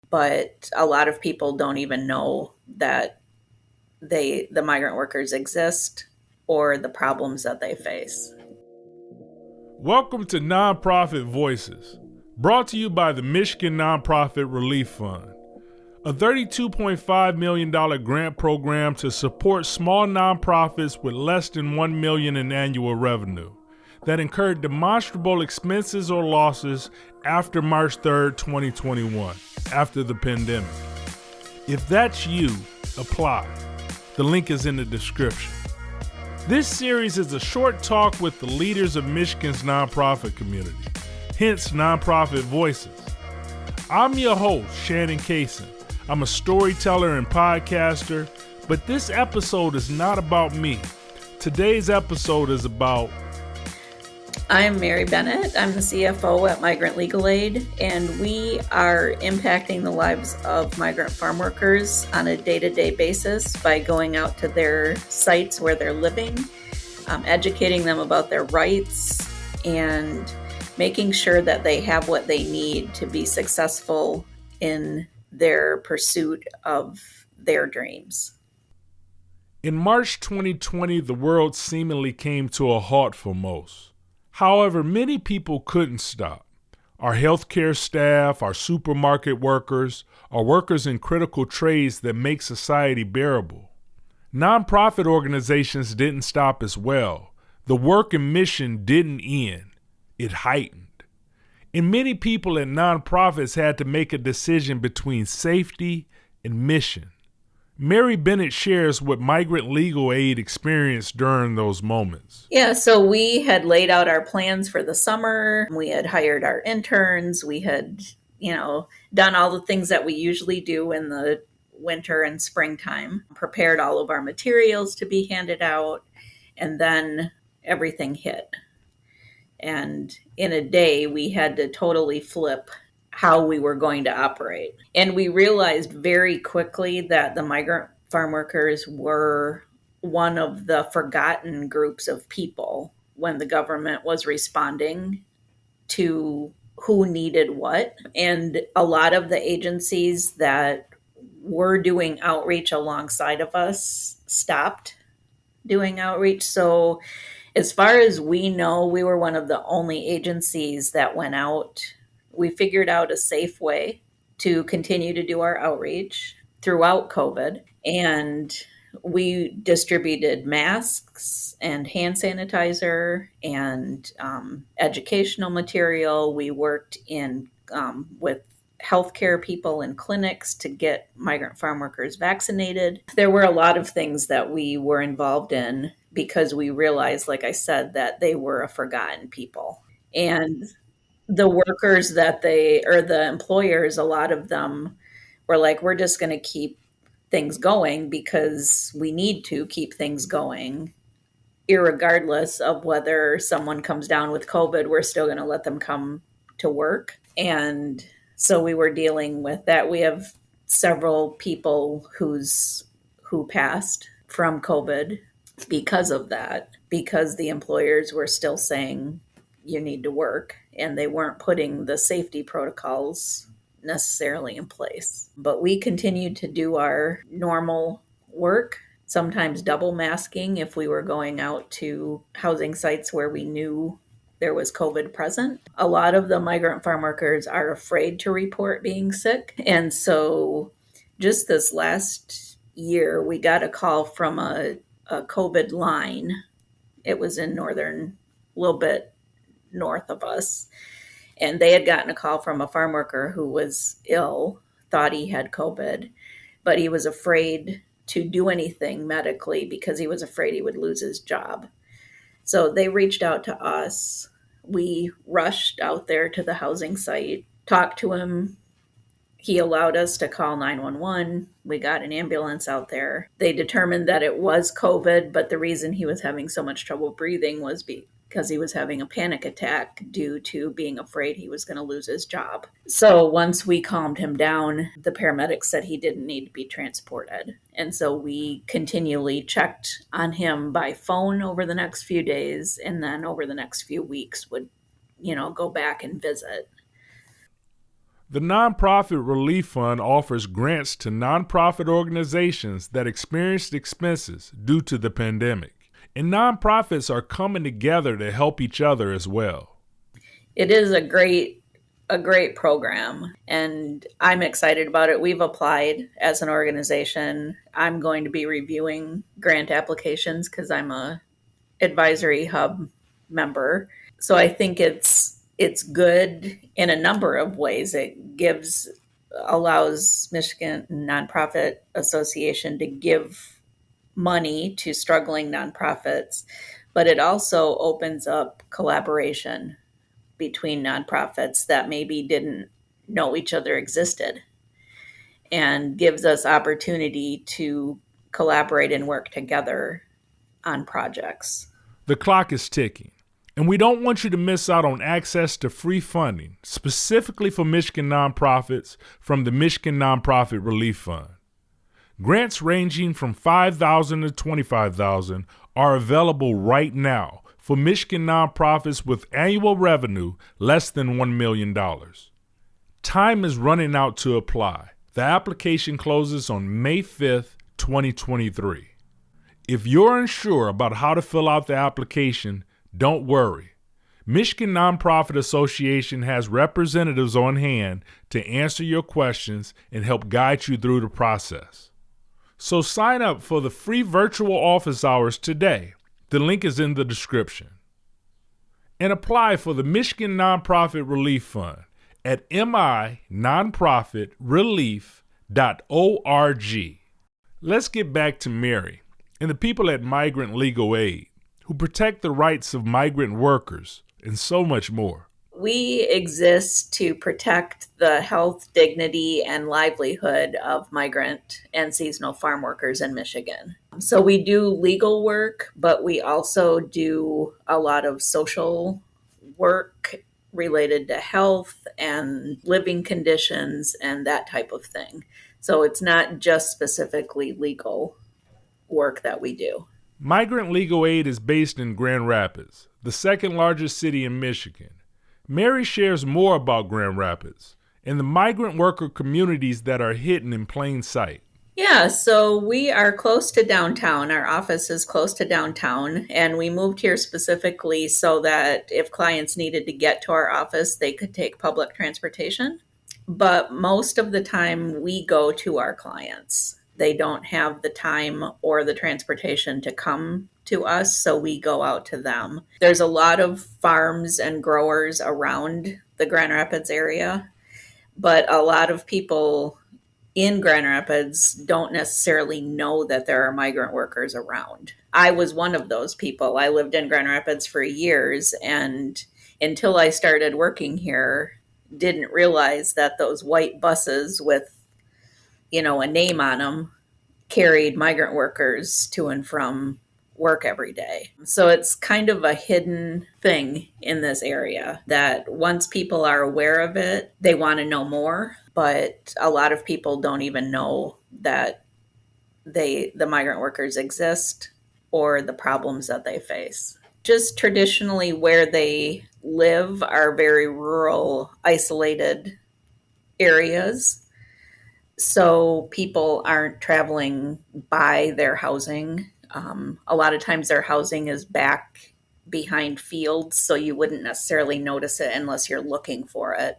but a lot of people don't even know that the migrant workers exist or the problems that they face. Welcome to Nonprofit Voices, brought to you by the Michigan Nonprofit Relief Fund, a $32.5 million grant program to support small nonprofits with less than $1 million in annual revenue that incurred demonstrable expenses or losses after March 3rd, 2021, after the pandemic. If that's you, apply. The link is in the description. This series is a short talk with the leaders of Michigan's nonprofit community, hence Nonprofit Voices. I'm your host, Shannon Kaysen. I'm a storyteller and podcaster, but this episode is not about me. Today's episode is about... I'm Mary Bennett. I'm the CFO at Migrant Legal Aid, and we are impacting the lives of migrant farm workers on a day-to-day basis by going out to their sites where they're living, educating them about their rights, and making sure that they have what they need to be successful in their pursuit of their dreams. In March 2020, the world seemingly came to a halt for most. However, many people couldn't stop. Our healthcare staff, our supermarket workers, our workers in critical trades that make society bearable. Nonprofit organizations didn't stop as well. The work and mission didn't end. It heightened. And many people at nonprofits had to make a decision between safety and mission. Mary Bennett shares what Migrant Legal Aid experienced during those moments. Yeah, so we had laid out our plans for the summer. We had hired our interns. We had, done all the things that we usually do in the winter and springtime, prepared all of our materials to be handed out, and then everything hit. And in a day, we had to totally flip how we were going to operate. And we realized very quickly that the migrant farm workers were one of the forgotten groups of people when the government was responding to who needed what. And a lot of the agencies that were doing outreach alongside of us stopped doing outreach. So as far as we know, we were one of the only agencies that went out. We figured out a safe way to continue to do our outreach throughout COVID. And we distributed masks and hand sanitizer and educational material. We worked with healthcare people in clinics to get migrant farm workers vaccinated. There were a lot of things that we were involved in because we realized, like I said, that they were a forgotten people. And the workers the employers, a lot of them were like, we're just going to keep things going because we need to keep things going. Irregardless of whether someone comes down with COVID, we're still going to let them come to work. And so we were dealing with that. We have several people who passed from COVID because of that, because the employers were still saying, you need to work, and they weren't putting the safety protocols necessarily in place. But we continued to do our normal work, sometimes double masking if we were going out to housing sites where we knew there was COVID present. A lot of the migrant farm workers are afraid to report being sick. And so just this last year, we got a call from a COVID line. It was in a little bit north of us. And they had gotten a call from a farm worker who was ill, thought he had COVID, but he was afraid to do anything medically because he was afraid he would lose his job. So they reached out to us. We rushed out there to the housing site, talked to him. He allowed us to call 911. We got an ambulance out there. They determined that it was COVID, but the reason he was having so much trouble breathing was because he was having a panic attack due to being afraid he was going to lose his job. So once we calmed him down, the paramedics said he didn't need to be transported. And so we continually checked on him by phone over the next few days, and then over the next few weeks would, go back and visit. The Nonprofit Relief Fund offers grants to nonprofit organizations that experienced expenses due to the pandemic, and nonprofits are coming together to help each other as well. It is a great program, and I'm excited about it. We've applied as an organization. I'm going to be reviewing grant applications because I'm a advisory hub member. So I think it's good in a number of ways. It allows Michigan Nonprofit Association to give money to struggling nonprofits, but it also opens up collaboration between nonprofits that maybe didn't know each other existed, and gives us opportunity to collaborate and work together on projects. The clock is ticking, and we don't want you to miss out on access to free funding, specifically for Michigan nonprofits from the Michigan Nonprofit Relief Fund. Grants ranging from $5,000 to $25,000 are available right now for Michigan nonprofits with annual revenue less than $1 million. Time is running out to apply. The application closes on May 5th, 2023. If you're unsure about how to fill out the application, don't worry. Michigan Nonprofit Association has representatives on hand to answer your questions and help guide you through the process. So sign up for the free virtual office hours today. The link is in the description. And apply for the Michigan Nonprofit Relief Fund at minonprofitRelief.org. Let's get back to Mary and the people at Migrant Legal Aid who protect the rights of migrant workers and so much more. We exist to protect the health, dignity, and livelihood of migrant and seasonal farm workers in Michigan. So we do legal work, but we also do a lot of social work related to health and living conditions and that type of thing. So it's not just specifically legal work that we do. Migrant Legal Aid is based in Grand Rapids, the second largest city in Michigan. Mary shares more about Grand Rapids and the migrant worker communities that are hidden in plain sight. Yeah, so we are close to downtown. Our office is close to downtown, and we moved here specifically so that if clients needed to get to our office, they could take public transportation. But most of the time, we go to our clients. They don't have the time or the transportation to come to us, so we go out to them. There's a lot of farms and growers around the Grand Rapids area, but a lot of people in Grand Rapids don't necessarily know that there are migrant workers around. I was one of those people. I lived in Grand Rapids for years, and until I started working here, didn't realize that those white buses with, a name on them carried migrant workers to and from work every day. So it's kind of a hidden thing in this area that once people are aware of it, they want to know more, but a lot of people don't even know that the migrant workers exist or the problems that they face. Just traditionally where they live are very rural, isolated areas. So people aren't traveling by their housing. A lot of times their housing is back behind fields, so you wouldn't necessarily notice it unless you're looking for it.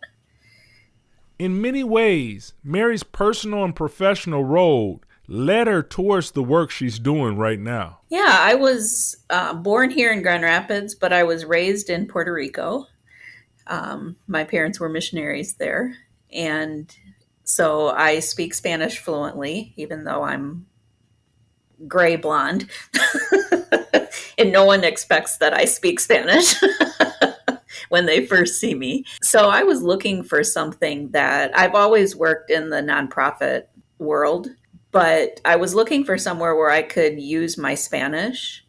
In many ways, Mary's personal and professional road led her towards the work she's doing right now. Yeah, I was born here in Grand Rapids, but I was raised in Puerto Rico. My parents were missionaries there, and so I speak Spanish fluently, even though I'm gray blonde. And no one expects that I speak Spanish when they first see me. So I was looking for something that I've always worked in the nonprofit world, but I was looking for somewhere where I could use my Spanish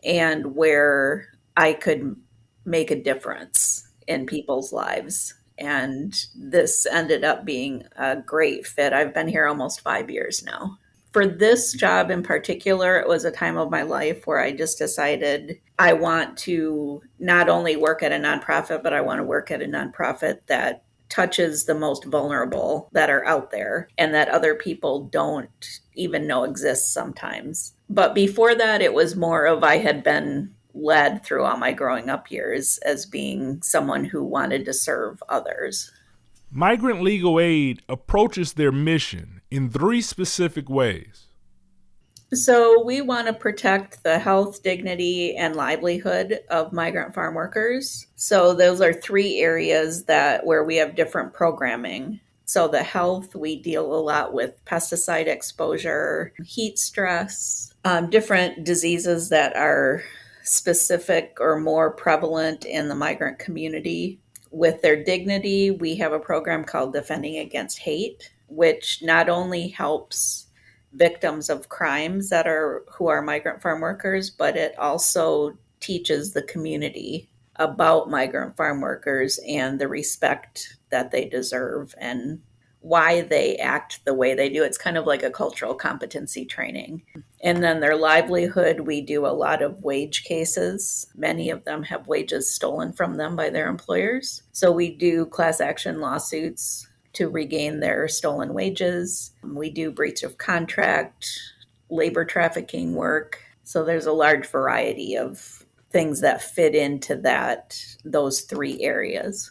and where I could make a difference in people's lives. And this ended up being a great fit. I've been here almost 5 years now. For this job in particular, it was a time of my life where I just decided I want to not only work at a nonprofit, but I want to work at a nonprofit that touches the most vulnerable that are out there and that other people don't even know exists sometimes. But before that, it was more of I had been led through all my growing up years as being someone who wanted to serve others. Migrant Legal Aid approaches their mission in three specific ways. So, we want to protect the health, dignity, and livelihood of migrant farm workers. So, those are three areas that where we have different programming. So, the health, we deal a lot with pesticide exposure, heat stress, different diseases that are specific or more prevalent in the migrant community. With their dignity, we have a program called Defending Against Hate, which not only helps victims of crimes that are who are migrant farm workers, but it also teaches the community about migrant farm workers and the respect that they deserve and why they act the way they do. It's kind of like a cultural competency training. And then their livelihood, we do a lot of wage cases. Many of them have wages stolen from them by their employers. So we do class action lawsuits to regain their stolen wages. We do breach of contract, labor trafficking work. So there's a large variety of things that fit into those three areas.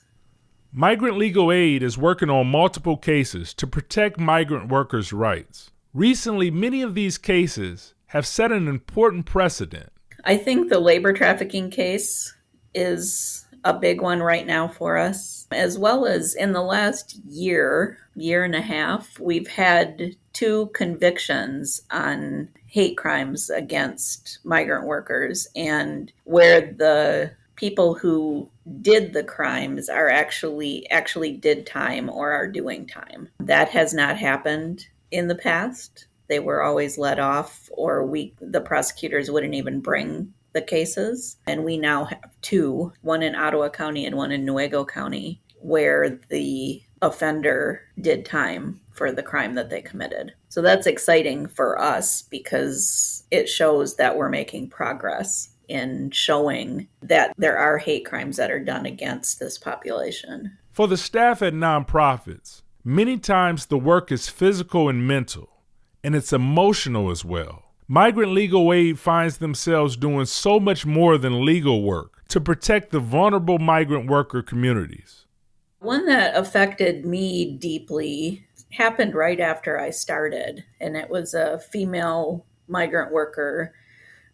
Migrant Legal Aid is working on multiple cases to protect migrant workers' rights. Recently, many of these cases have set an important precedent. I think the labor trafficking case is a big one right now for us, as well as in the last year and a half, we've had 2 convictions on hate crimes against migrant workers, and where the people who did the crimes are actually did time or are doing time. That has not happened in the past. They were always let off, or the prosecutors wouldn't even bring the cases. And we now have 2, one in Ottawa County and one in Newaygo County, where the offender did time for the crime that they committed. So that's exciting for us because it shows that we're making progress in showing that there are hate crimes that are done against this population. For the staff at nonprofits, many times the work is physical and mental, and it's emotional as well. Migrant Legal Aid finds themselves doing so much more than legal work to protect the vulnerable migrant worker communities. One that affected me deeply happened right after I started, and it was a female migrant worker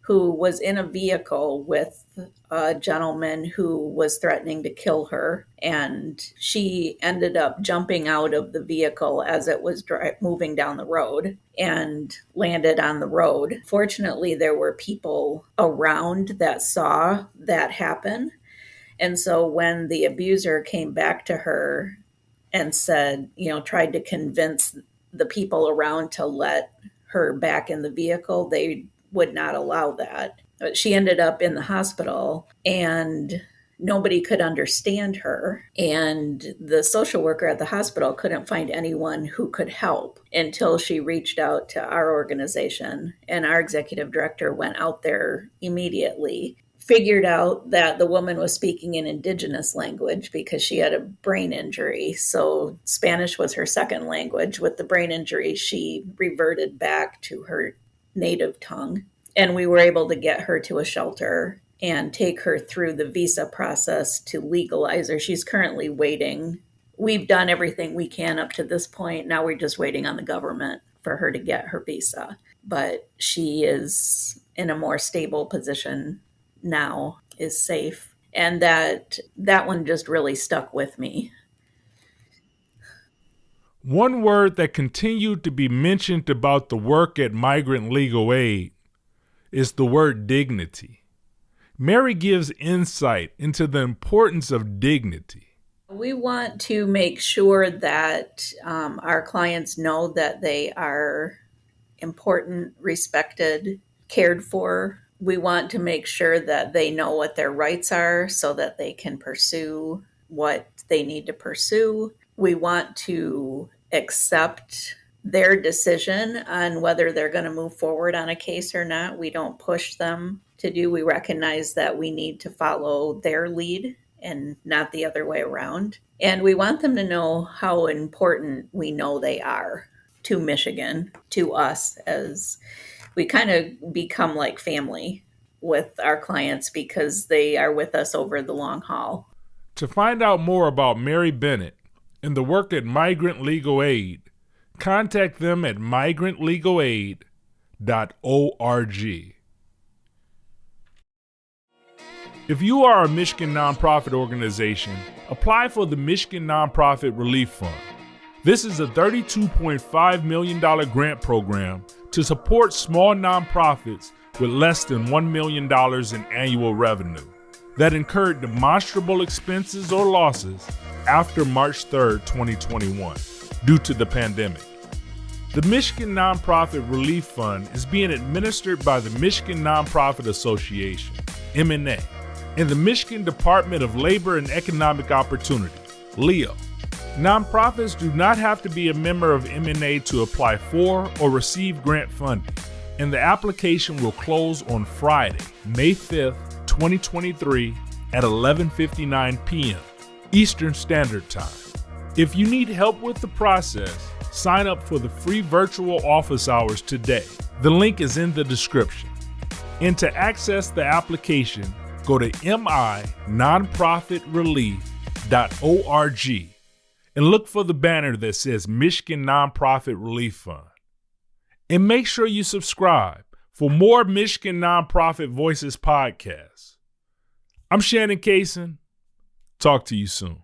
who was in a vehicle with a gentleman who was threatening to kill her. And she ended up jumping out of the vehicle as it was moving down the road and landed on the road. Fortunately, there were people around that saw that happen. And so when the abuser came back to her and said, tried to convince the people around to let her back in the vehicle, they would not allow that. But she ended up in the hospital and nobody could understand her. And the social worker at the hospital couldn't find anyone who could help until she reached out to our organization. And our executive director went out there immediately, figured out that the woman was speaking in Indigenous language because she had a brain injury. So Spanish was her second language. With the brain injury, she reverted back to her native tongue. And we were able to get her to a shelter and take her through the visa process to legalize her. She's currently waiting. We've done everything we can up to this point. Now we're just waiting on the government for her to get her visa. But she is in a more stable position now, is safe. And that one just really stuck with me. One word that continued to be mentioned about the work at Migrant Legal Aid is the word dignity. Mary gives insight into the importance of dignity. We want to make sure that our clients know that they are important, respected, cared for. We want to make sure that they know what their rights are so that they can pursue what they need to pursue. We want to accept their decision on whether they're going to move forward on a case or not. We don't push them to do. We recognize that we need to follow their lead and not the other way around. And we want them to know how important we know they are to Michigan, to us, as we kind of become like family with our clients because they are with us over the long haul. To find out more about Mary Bennett and the work at Migrant Legal Aid, contact them at migrantlegalaid.org. If you are a Michigan nonprofit organization, apply for the Michigan Nonprofit Relief Fund. This is a $32.5 million grant program to support small nonprofits with less than $1 million in annual revenue that incurred demonstrable expenses or losses after March 3, 2021, due to the pandemic. The Michigan Nonprofit Relief Fund is being administered by the Michigan Nonprofit Association, MNA, and the Michigan Department of Labor and Economic Opportunity, LEO. Nonprofits do not have to be a member of MNA to apply for or receive grant funding, and the application will close on Friday, May 5th, 2023 at 11:59 p.m. Eastern Standard Time. If you need help with the process, sign up for the free virtual office hours today. The link is in the description. And to access the application, go to minonprofitrelief.org and look for the banner that says Michigan Nonprofit Relief Fund. And make sure you subscribe for more Michigan Nonprofit Voices podcasts. I'm Shannon Kaysen. Talk to you soon.